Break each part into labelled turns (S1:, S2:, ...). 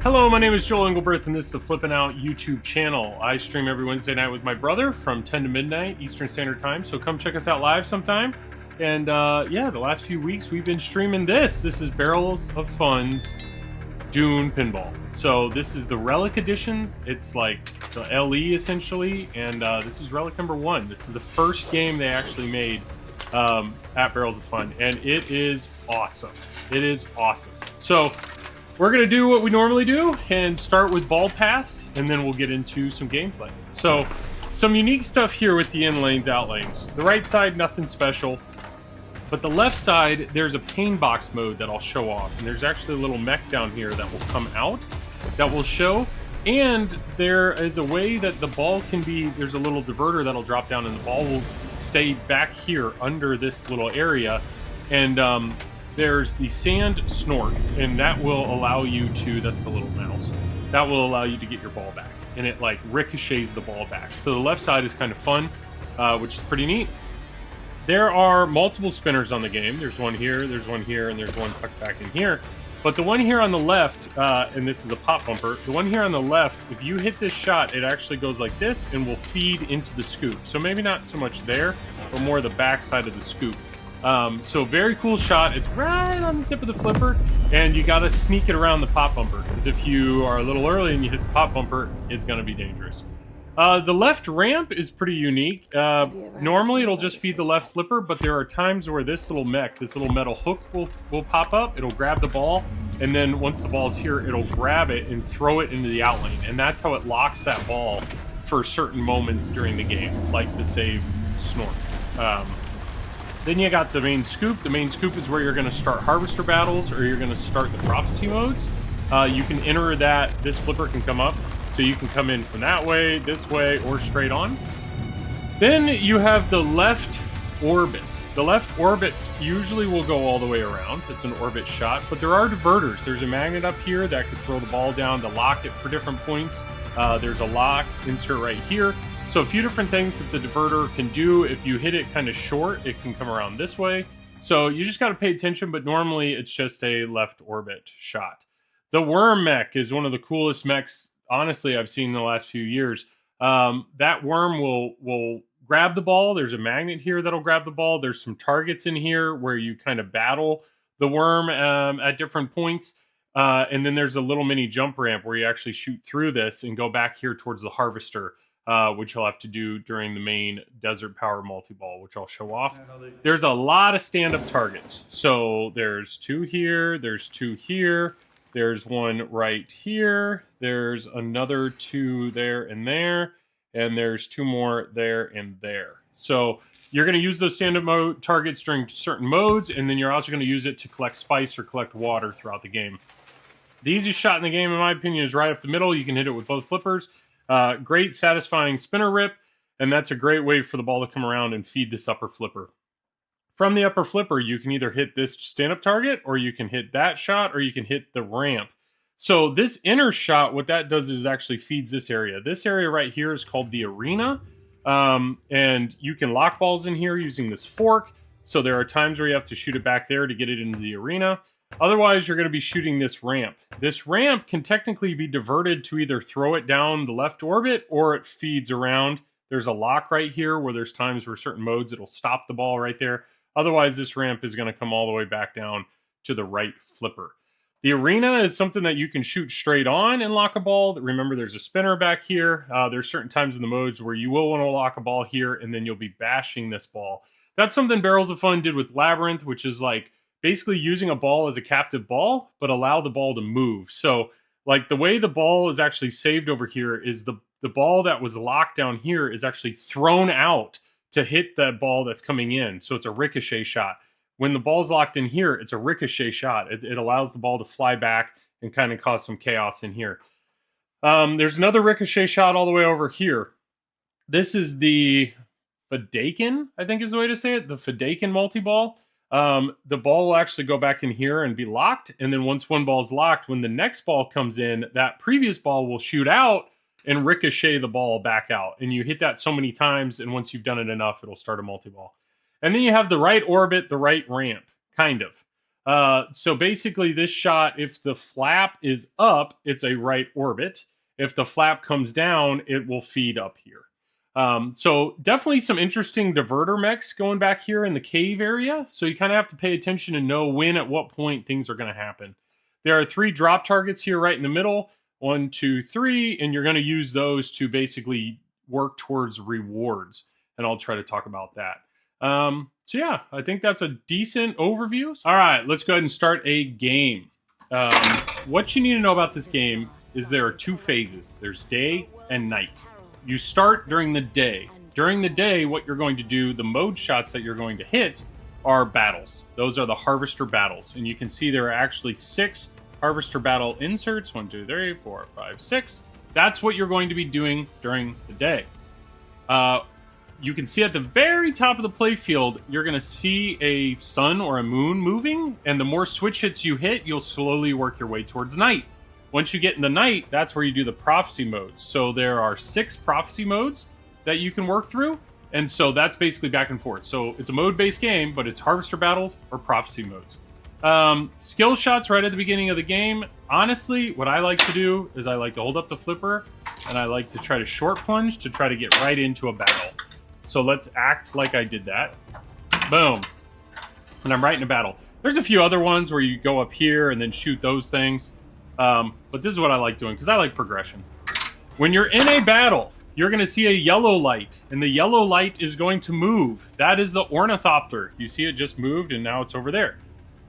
S1: Hello, my name is Joel Engelberth, and this is the Flip N Out YouTube channel. I stream every Wednesday night with my brother from 10 to midnight Eastern Standard Time, so come check us out live sometime. And yeah, the last few weeks we've been streaming this. This is Barrels of Fun's Dune Pinball. So this is the Relic Edition. It's like the LE essentially, and this is Relic number 1. This is the first game they actually made at Barrels of Fun, and it is awesome. It is awesome. So we're going to do what we normally do and start with ball paths, and then we'll get into some gameplay. So some unique stuff here with the in lanes, out lanes. The right side, nothing special. But the left side, there's a pain box mode that I'll show off. And there's actually a little mech down here that will come out that will show. And there is a way that the ball can be, there's a little diverter that'll drop down and the ball will stay back here under this little area. And there's the sand snort, and that will allow you to, that's the little mouse, that will allow you to get your ball back. And it like ricochets the ball back. So the left side is kind of fun, which is pretty neat. There are multiple spinners on the game. There's one here, and there's one tucked back in here. But the one here on the left, and this is a pop bumper, the one here on the left, if you hit this shot, it actually goes like this and will feed into the scoop. So maybe not so much there, but more the back side of the scoop. So very cool shot. It's right on the tip of the flipper, and you got to sneak it around the pop bumper, because if you are a little early and you hit the pop bumper, it's going to be dangerous. The left ramp is pretty unique. Normally it'll just feed the left flipper, but there are times where this little mech, this little metal hook will pop up. It'll grab the ball, and then once the ball's here, it'll grab it and throw it into the out lane, and that's how it locks that ball for certain moments during the game, like the save snort. Then you got the main scoop. The main scoop is where you're going to start harvester battles, or you're going to start the prophecy modes. You can enter that. This flipper can come up, so you can come in from that way, this way, or straight on. Then you have the left orbit. The left orbit usually will go all the way around. It's an orbit shot, but there are diverters. There's a magnet up here that could throw the ball down to lock it for different points. There's a lock insert right here. So a few different things that the diverter can do. If you hit it kind of short, it can come around this way. So you just got to pay attention, but normally it's just a left orbit shot. The worm mech is one of the coolest mechs, honestly, I've seen in the last few years. That worm will grab the ball. There's a magnet here that'll grab the ball. There's some targets in here where you kind of battle the worm at different points. And then there's a little mini jump ramp where you actually shoot through this and go back here towards the harvester, which you'll have to do during the main Desert Power multi-ball, which I'll show off. There's a lot of stand-up targets. So there's 2 here, there's 2 here, there's one right here, there's another 2 there, and there's 2 more there and there. So you're going to use those stand-up targets during certain modes, and then you're also going to use it to collect spice or collect water throughout the game. The easiest shot in the game, in my opinion, is right up the middle. You can hit it with both flippers. Great satisfying spinner rip, and that's a great way for the ball to come around and feed this upper flipper. From the upper flipper, you can either hit this stand-up target, or you can hit that shot, or you can hit the ramp. So this inner shot, what that does is actually feeds this area. This area right here is called the arena, and you can lock balls in here using this fork. So there are times where you have to shoot it back there to get it into the arena. Otherwise, you're going to be shooting this ramp. This ramp can technically be diverted to either throw it down the left orbit, or it feeds around. There's a lock right here where there's times where certain modes it'll stop the ball right there. Otherwise, this ramp is going to come all the way back down to the right flipper. The arena is something that you can shoot straight on and lock a ball. Remember, there's a spinner back here. There's certain times in the modes where you will want to lock a ball here, and then you'll be bashing this ball. That's something Barrels of Fun did with Labyrinth, which is like basically using a ball as a captive ball, but allow the ball to move. So like the way the ball is actually saved over here is the ball that was locked down here is actually thrown out to hit that ball that's coming in. So it's a ricochet shot. When the ball's locked in here, it's a ricochet shot. It allows the ball to fly back and kind of cause some chaos in here. There's another ricochet shot all the way over here. This is the Fedaykin, I think is the way to say it, the Fedaykin multi-ball. The ball will actually go back in here and be locked. And then once one ball is locked, when the next ball comes in, that previous ball will shoot out and ricochet the ball back out. And you hit that so many times, and once you've done it enough, it'll start a multi-ball. And then you have the right orbit, the right ramp, kind of. So basically this shot, if the flap is up, it's a right orbit. If the flap comes down, it will feed up here. So definitely some interesting diverter mechs going back here in the cave area. So you kind of have to pay attention and know when, at what point things are going to happen. There are 3 drop targets here right in the middle. 1, 2, 3. And you're going to use those to basically work towards rewards. And I'll try to talk about that. So yeah, I think that's a decent overview. All right, let's go ahead and start a game. What you need to know about this game is there are 2 phases. There's day and night. You start during the day. During the day, what you're going to do, the mode shots that you're going to hit are battles. Those are the harvester battles. And you can see there are actually 6 harvester battle inserts. 1, 2, 3, 4, 5, 6. That's what you're going to be doing during the day. You can see at the very top of the playfield, you're going to see a sun or a moon moving. And the more switch hits you hit, you'll slowly work your way towards night. Once you get in the night, that's where you do the prophecy modes. So there are 6 prophecy modes that you can work through. And so that's basically back and forth. So it's a mode-based game, but it's harvester battles or prophecy modes. Skill shots right at the beginning of the game. Honestly, what I like to do is I like to hold up the flipper and I like to try to short plunge to try to get right into a battle. So let's act like I did that. Boom. And I'm right in a battle. There's a few other ones where you go up here and then shoot those things. But this is what I like doing because I like progression. When you're in a battle, you're going to see a yellow light, and the yellow light is going to move. That is the ornithopter. You see it just moved, and now it's over there.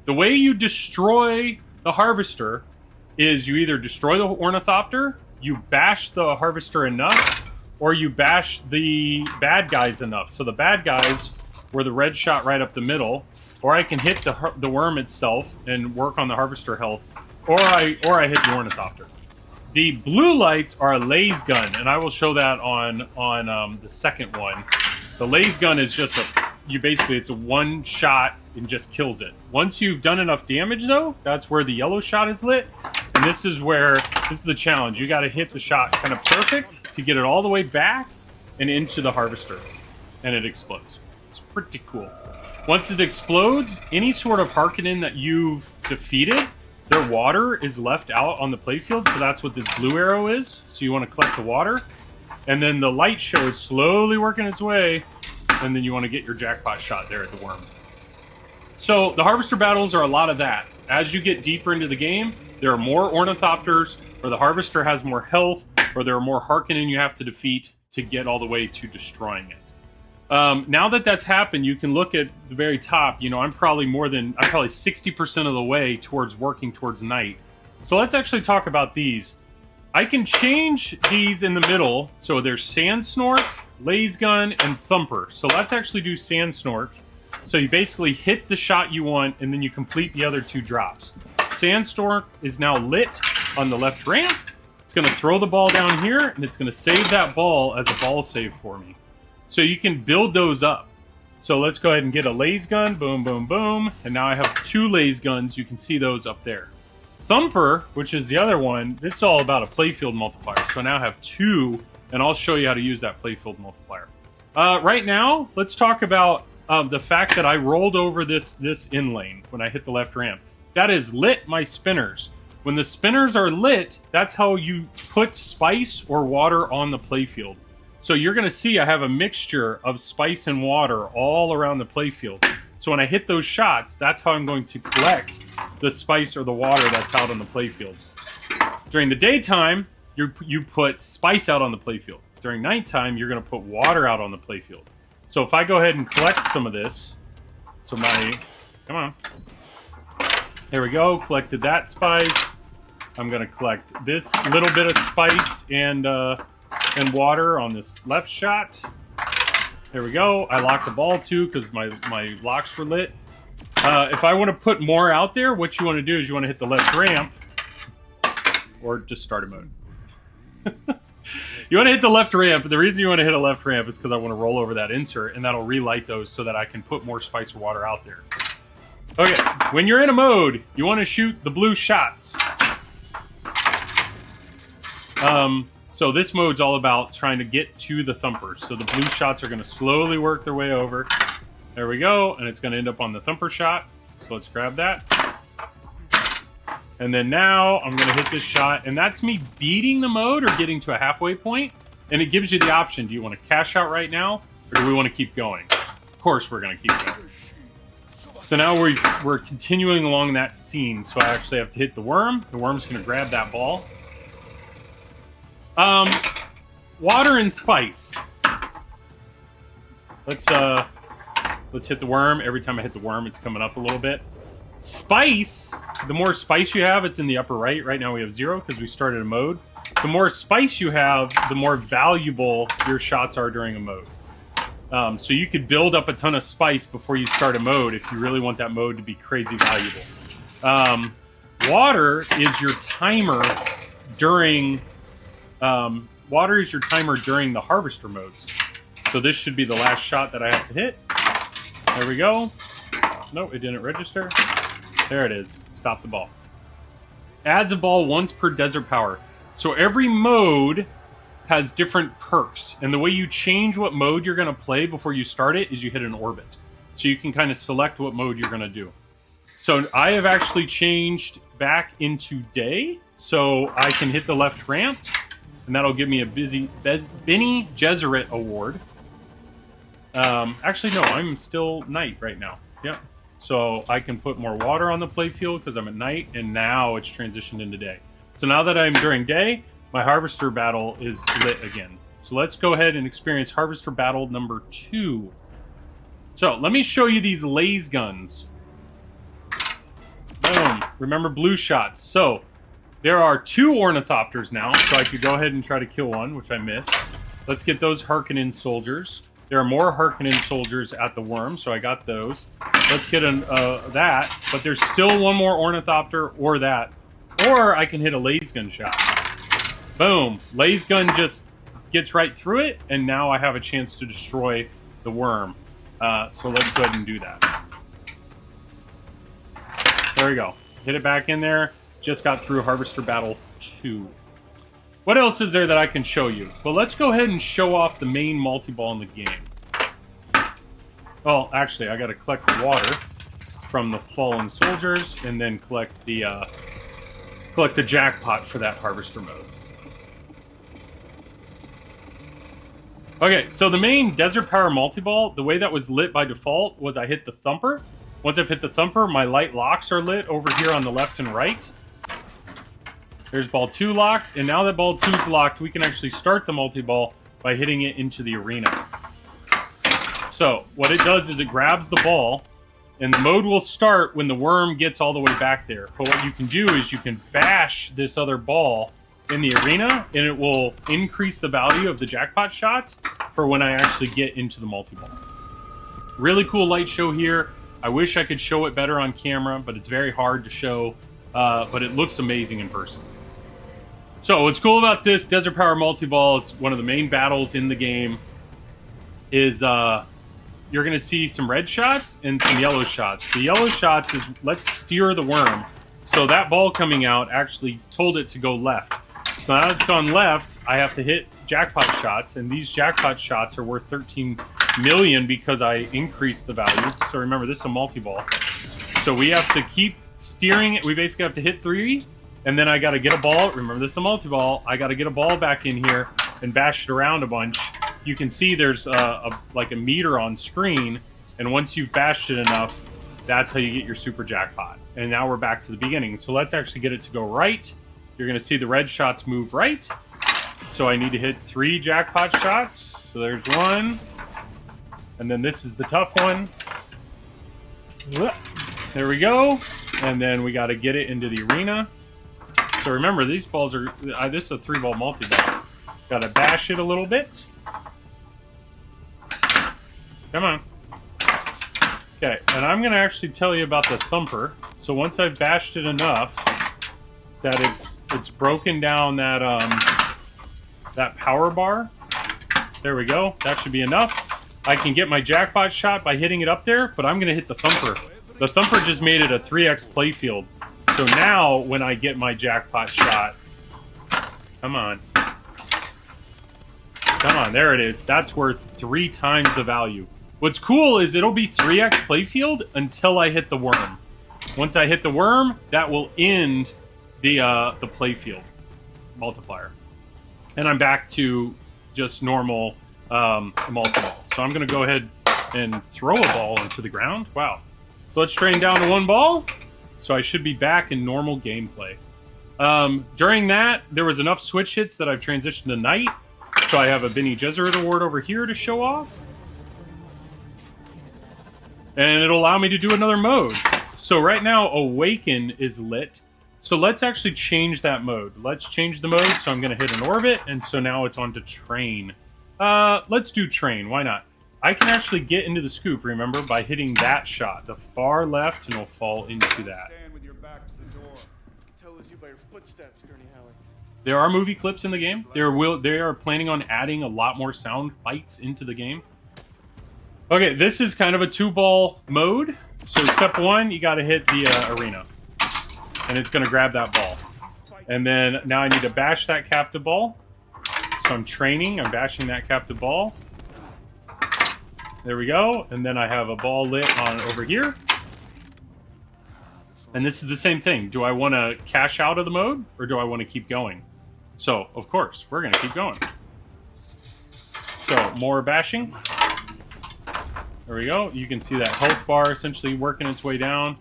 S1: The way you destroy the harvester is you either destroy the ornithopter, you bash the harvester enough, or you bash the bad guys enough. So the bad guys were the red shot right up the middle, or I can hit the worm itself and work on the harvester health. Or I hit the ornithopter. The blue lights are a laser gun, and I will show that on the second one. The laser gun is just it's a one shot and just kills it. Once you've done enough damage, though, that's where the yellow shot is lit, and this is the challenge. You got to hit the shot kind of perfect to get it all the way back and into the harvester, and it explodes. It's pretty cool. Once it explodes, any sort of Harkonnen that you've defeated, their water is left out on the playfield, so that's what this blue arrow is. So you want to collect the water. And then the light show is slowly working its way, and then you want to get your jackpot shot there at the worm. So the harvester battles are a lot of that. As you get deeper into the game, there are more ornithopters, or the harvester has more health, or there are more Harkonnen you have to defeat to get all the way to destroying it. Now that that's happened, you can look at the very top. You know, I'm probably 60% of the way towards working towards night. So let's actually talk about these. I can change these in the middle. So there's Sand Snork, Laser Gun, and Thumper. So let's actually do Sand Snork. So you basically hit the shot you want, and then you complete the other 2 drops. Sand Snork is now lit on the left ramp. It's going to throw the ball down here, and it's going to save that ball as a ball save for me. So you can build those up. So let's go ahead and get a laser gun. Boom, boom, boom. And now I have 2 laser guns. You can see those up there. Thumper, which is the other one, this is all about a playfield multiplier. So now I have 2, and I'll show you how to use that playfield multiplier. Right now, let's talk about the fact that I rolled over this in lane when I hit the left ramp. That has lit my spinners. When the spinners are lit, that's how you put spice or water on the playfield. So you're going to see I have a mixture of spice and water all around the playfield. So when I hit those shots, that's how I'm going to collect the spice or the water that's out on the playfield. During the daytime, you put spice out on the playfield. During nighttime, you're going to put water out on the playfield. So if I go ahead and collect some of this, come on. There we go, collected that spice. I'm going to collect this little bit of spice and water on this left shot. There we go. I locked the ball too because my locks were lit. If I want to put more out there, what you want to do is you want to hit the left ramp or just start a mode. You want to hit the left ramp. The reason you want to hit a left ramp is because I want to roll over that insert, and that'll relight those so that I can put more spice or water out there. Okay, when you're in a mode, you want to shoot the blue shots. So this mode's all about trying to get to the thumpers. So the blue shots are going to slowly work their way over. There we go, and it's going to end up on the thumper shot. So let's grab that. And then now I'm going to hit this shot, and that's me beating the mode or getting to a halfway point. And it gives you the option. Do you want to cash out right now, or do we want to keep going? Of course we're going to keep going. So now we're continuing along that scene. So I actually have to hit the worm. The worm's going to grab that ball. Water and spice. Let's hit the worm. Every time I hit the worm, it's coming up a little bit. Spice, the more spice you have, it's in the upper right. Right now we have 0 because we started a mode. The more spice you have, the more valuable your shots are during a mode. So you could build up a ton of spice before you start a mode if you really want that mode to be crazy valuable. Water is your timer during the harvester modes. So this should be the last shot that I have to hit. There we go. No, it didn't register. There it is. Stop the ball. Adds a ball once per desert power. So every mode has different perks. And the way you change what mode you're going to play before you start it is you hit an orbit. So you can kind of select what mode you're going to do. So I have actually changed back into day. So I can hit the left ramp. And that'll give me a Bene Gesserit award. Actually, no, I'm still night right now. Yep. So I can put more water on the playfield because I'm at night, and now it's transitioned into day. So now that I'm during day, my harvester battle is lit again. So let's go ahead and experience harvester battle number 2. So let me show you these laser guns. Boom. Remember blue shots. So there are 2 ornithopters now, so I could go ahead and try to kill one, which I missed. Let's get those Harkonnen soldiers. There are more Harkonnen soldiers at the worm, so I got those. Let's get that, but there's still one more ornithopter or that. Or I can hit a laser gun shot. Boom. Laser gun just gets right through it, and now I have a chance to destroy the worm. So let's go ahead and do that. There we go. Hit it back in there. Just got through Harvester Battle 2. What else is there that I can show you? Well, let's go ahead and show off the main multi-ball in the game. Well, actually, I got to collect the water from the fallen soldiers and then collect the jackpot for that harvester mode. Okay, so the main Desert Power multi-ball, the way that was lit by default was I hit the thumper. Once I've hit the thumper, my light locks are lit over here on the left and right. There's ball 2 locked, and now that ball 2 is locked, we can actually start the multi-ball by hitting it into the arena. So, what it does is it grabs the ball, and the mode will start when the worm gets all the way back there. But what you can do is you can bash this other ball in the arena, and it will increase the value of the jackpot shots for when I actually get into the multi-ball. Really cool light show here. I wish I could show it better on camera, but it's very hard to show, but it looks amazing in person. So what's cool about this Desert Power multi-ball, it's one of the main battles in the game, is you're going to see some red shots and some yellow shots. The yellow shots is let's steer the worm. So that ball coming out actually told it to go left. So now it's gone left, I have to hit jackpot shots, and these jackpot shots are worth 13 million because I increased the value. So remember, this is a multi-ball. So we have to keep steering it. We basically have to hit 3, and then I got to get a ball. Remember, this is a multi-ball. I got to get a ball back in here and bash it around a bunch. You can see there's like a meter on screen, and once you've bashed it enough, that's how you get your super jackpot. And now we're back to the beginning. So let's actually get it to go right. You're going to see the red shots move right. So I need to hit 3 jackpot shots. So there's 1. And then this is the tough one. There we go. And then we got to get it into the arena. So remember, these balls are... this is a 3-ball multi-ball. Got to bash it a little bit. Come on. Okay, and I'm going to actually tell you about the thumper. So once I've bashed it enough that it's broken down that that power bar. There we go. That should be enough. I can get my jackpot shot by hitting it up there, but I'm going to hit the thumper. The thumper just made it a 3x playfield. So now when I get my jackpot shot, come on. Come on, there it is. That's worth 3 times the value. What's cool is it'll be 3x playfield until I hit the worm. Once I hit the worm, that will end the Playfield multiplier. And I'm back to just normal multi-ball. So I'm going to go ahead and throw a ball into the ground. Wow. So let's train down to 1 ball. So I should be back in normal gameplay. During that, there was enough switch hits that I've transitioned to night. So I have a Bene Gesserit award over here to show off. And it'll allow me to do another mode. So right now, Awaken is lit. So let's actually change that mode. Let's change the mode. So I'm going to hit an orbit. And so now it's on to train. Let's do train. Why not? I can actually get into the scoop, remember, by hitting that shot. The far left, and it'll fall into that.
S2: Stand with your back to the door. Tell us you by your footsteps, Gurney Howard.
S1: There are movie clips in the game. They are planning on adding a lot more sound bites into the game. Okay, this is kind of a 2-ball mode. So step 1, you got to hit the arena. And it's going to grab that ball. And then now I need to bash that captive ball. So I'm training. I'm bashing that captive ball. There we go. And then I have a ball lit on over here. And this is the same thing. Do I want to cash out of the mode, or do I want to keep going? So, of course, we're going to keep going. So, more bashing. There we go. You can see that health bar essentially working its way down.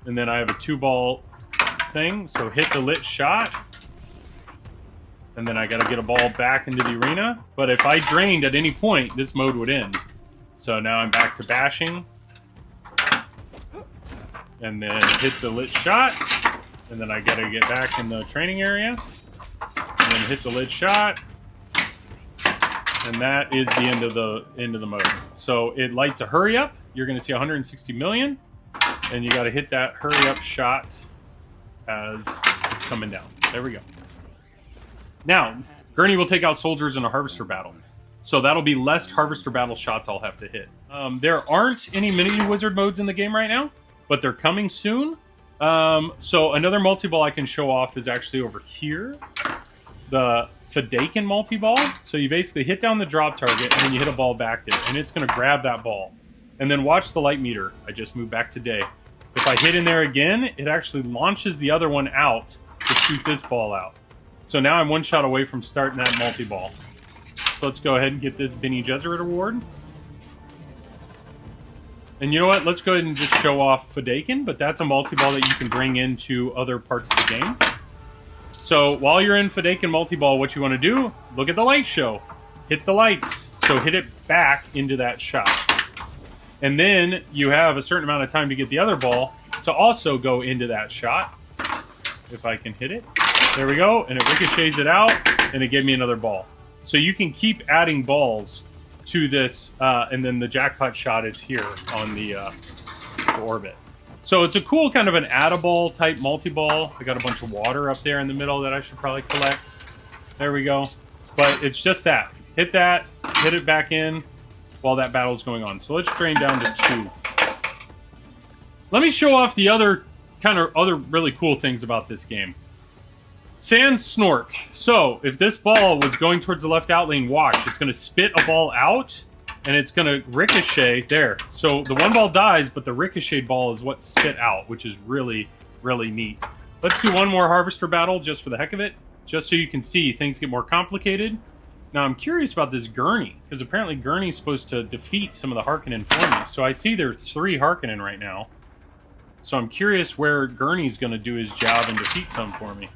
S1: And then I have a 2-ball thing. So, hit the lit shot. And then I got to get a ball back into the arena. But if I drained at any point, this mode would end. So now I'm back to bashing. And then hit the lit shot. And then I gotta get back in the training area. And then hit the lit shot. And that is the end of the mode. So it lights a hurry up. You're gonna see 160 million. And you gotta hit that hurry up shot as it's coming down. There we go. Now, Gurney will take out soldiers in a harvester battle. So that'll be less harvester battle shots I'll have to hit. There aren't any mini wizard modes in the game right now, but they're coming soon. So another multi-ball I can show off is actually over here. The Fedaykin multi-ball. So you basically hit down the drop target and then you hit a ball back there, and it's going to grab that ball. And then watch the light meter. I just moved back to day. If I hit in there again, it actually launches the other one out to shoot this ball out. So now I'm 1 shot away from starting that multi-ball. So let's go ahead and get this Bene Gesserit award. And you know what? Let's go ahead and just show off Fedaykin, but that's a multi-ball that you can bring into other parts of the game. So while you're in Fedaykin multi-ball, what you want to do, look at the light show. Hit the lights. So hit it back into that shot. And then you have a certain amount of time to get the other ball to also go into that shot. If I can hit it. There we go. And it ricochets it out, and it gave me another ball. So you can keep adding balls to this, and then the jackpot shot is here on the orbit. So it's a cool kind of an add-a-ball type multi-ball. I got a bunch of water up there in the middle that I should probably collect. There we go. But it's just that. Hit that, hit it back in while that battle's going on. So let's drain down to 2. Let me show off the other really cool things about this game. Sand Snork. So, if this ball was going towards the left out lane, watch. It's going to spit a ball out, and it's going to ricochet there. So, the 1 ball dies, but the ricocheted ball is what spit out, which is really, really neat. Let's do one more Harvester battle just for the heck of it, just so you can see things get more complicated. Now, I'm curious about this Gurney, because apparently Gurney's supposed to defeat some of the Harkonnen for me. So, I see there's 3 Harkonnen right now. So, I'm curious where Gurney's going to do his job and defeat some for me.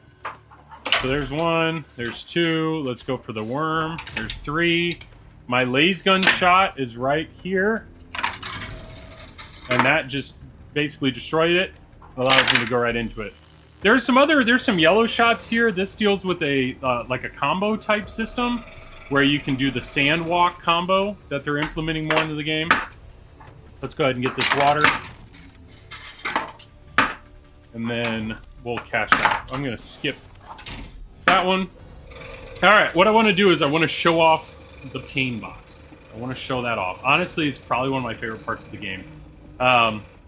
S1: So there's 1, there's 2, let's go for the worm, there's 3. My laser gun shot is right here. And that just basically destroyed it. Allows me to go right into it. There's some yellow shots here. This deals with a like a combo type system where you can do the sand walk combo that they're implementing more into the game. Let's go ahead and get this water. And then we'll cash out. I'm going to skip that one. Alright, what I want to do is I want to show off the pain box. I want to show that off. Honestly, it's probably one of my favorite parts of the game.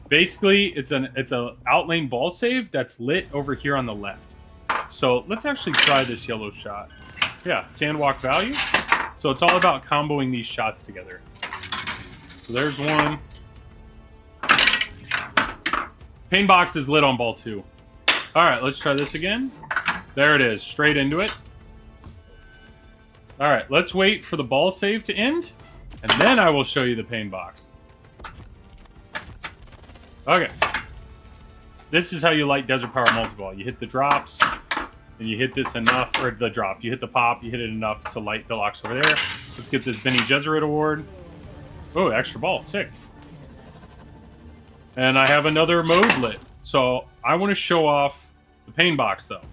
S1: Basically, it's a outlane ball save that's lit over here on the left. So let's actually try this yellow shot. Yeah, sandwalk value. So it's all about comboing these shots together. So there's 1. Pain box is lit on ball 2. All right, let's try this again. There it is, straight into it. All right, let's wait for the ball save to end, and then I will show you the pain box. Okay. This is how you light Desert Power Multiball. You hit the drops, and you hit this enough, or the drop. You hit the pop, you hit it enough to light the locks over there. Let's get this Benny Gesserit award. Oh, extra ball, sick. And I have another mode lit. So I want to show off the pain box, though.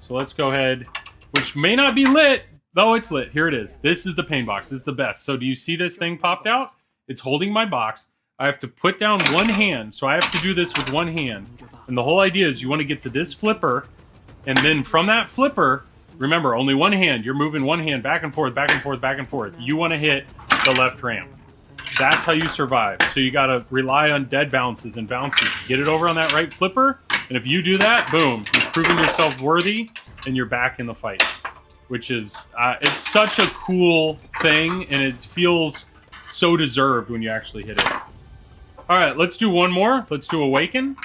S1: So let's go ahead, which may not be lit, though it's lit. Here it is. This is the pain box. This is the best. So do you see this thing popped out? It's holding my box. I have to put down one hand. So I have to do this with one hand. And the whole idea is you want to get to this flipper. And then from that flipper, remember, only one hand. You're moving one hand back and forth, back and forth, back and forth. You want to hit the left ramp. That's how you survive. So you got to rely on dead bounces and bounces. Get it over on that right flipper. And if you do that, boom, you've proven yourself worthy and you're back in the fight. Which is, it's such a cool thing and it feels so deserved when you actually hit it. All right, let's do one more. Let's do Awaken.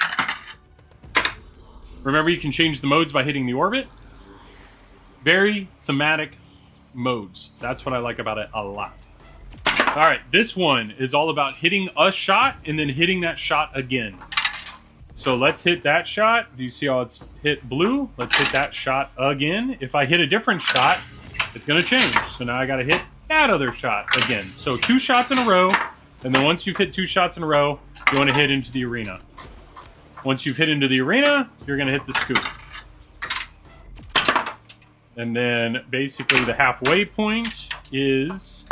S1: Remember, you can change the modes by hitting the orbit. Very thematic modes. That's what I like about it a lot. All right, this one is all about hitting a shot and then hitting that shot again. So let's hit that shot. Do you see how it's hit blue? Let's hit that shot again. If I hit a different shot, it's going to change. So now I got to hit that other shot again. So 2 shots in a row. And then once you've hit 2 shots in a row, you want to hit into the arena. Once you've hit into the arena, you're going to hit the scoop. And then basically the halfway point is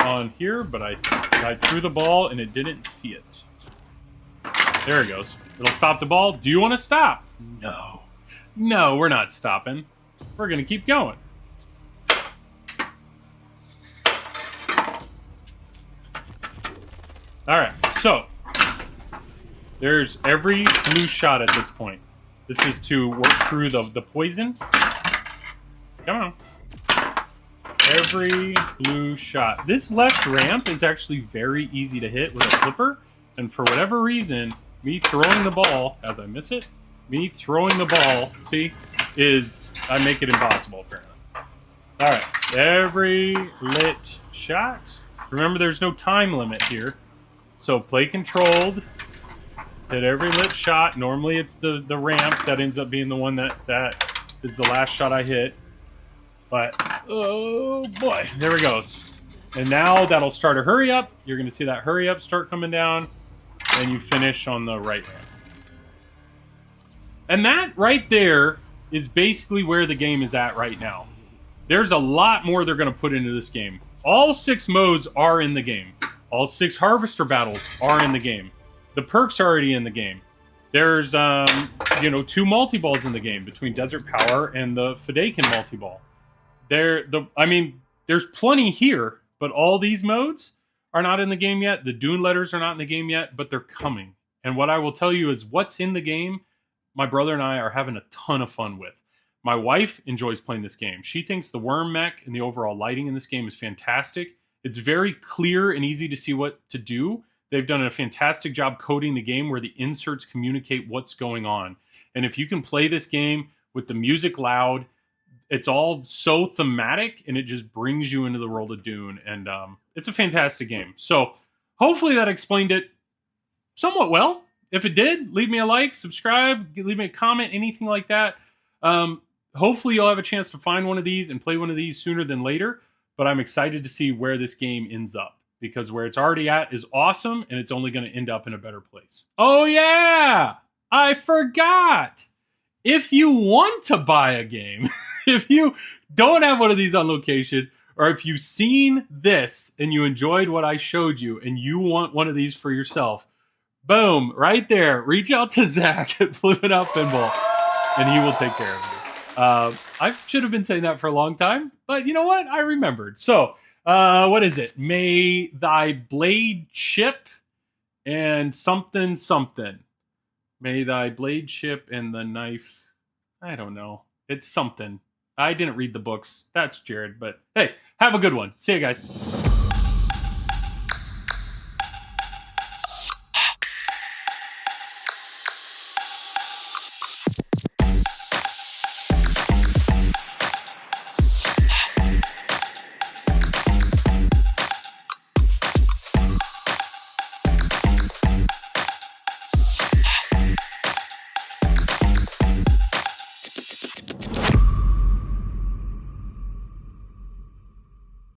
S1: on here, but I threw the ball and it didn't see it. There it goes. It'll stop the ball. Do you want to stop? No. No, we're not stopping. We're going to keep going. All right, so there's every blue shot at this point. This is to work through the poison. Come on. Every blue shot. This left ramp is actually very easy to hit with a flipper. And for whatever reason, me throwing the ball, as I miss it, me throwing the ball, see, I make it impossible, apparently. All right, every lit shot. Remember, there's no time limit here. So play controlled, hit every lit shot. Normally it's the ramp that ends up being the one that is the last shot I hit. But, oh boy, there it goes. And now that'll start a hurry up. You're going to see that hurry up start coming down. And you finish on the right ramp. And that right there is basically where the game is at right now. There's a lot more they're going to put into this game. All 6 modes are in the game. All 6 harvester battles are in the game. The perks are already in the game. There's, 2 multi-balls in the game between Desert Power and the Fedaykin multi-ball. There's plenty here, but all these modes are not in the game yet. The Dune letters are not in the game yet, but they're coming. And what I will tell you is what's in the game, my brother and I are having a ton of fun with. My wife enjoys playing this game. She thinks the worm mech and the overall lighting in this game is fantastic. It's very clear and easy to see what to do. They've done a fantastic job coding the game where the inserts communicate what's going on. And if you can play this game with the music loud, it's all so thematic and it just brings you into the world of Dune. And it's a fantastic game. So hopefully that explained it somewhat well. If it did, leave me a like, subscribe, leave me a comment, anything like that. Hopefully you'll have a chance to find one of these and play one of these sooner than later. But I'm excited to see where this game ends up. Because where it's already at is awesome, and it's only going to end up in a better place. Oh yeah! I forgot! If you want to buy a game, if you don't have one of these on location, or if you've seen this and you enjoyed what I showed you, and you want one of these for yourself, boom, right there. Reach out to Zach at Flip N Out Pinball, and he will take care of you. I should have been saying that for a long time, but you know what? I remembered. So, what is it? May thy blade chip and something something. May thy blade chip and the knife. I don't know. It's something. I didn't read the books. That's Jared, but hey, have a good one. See you guys.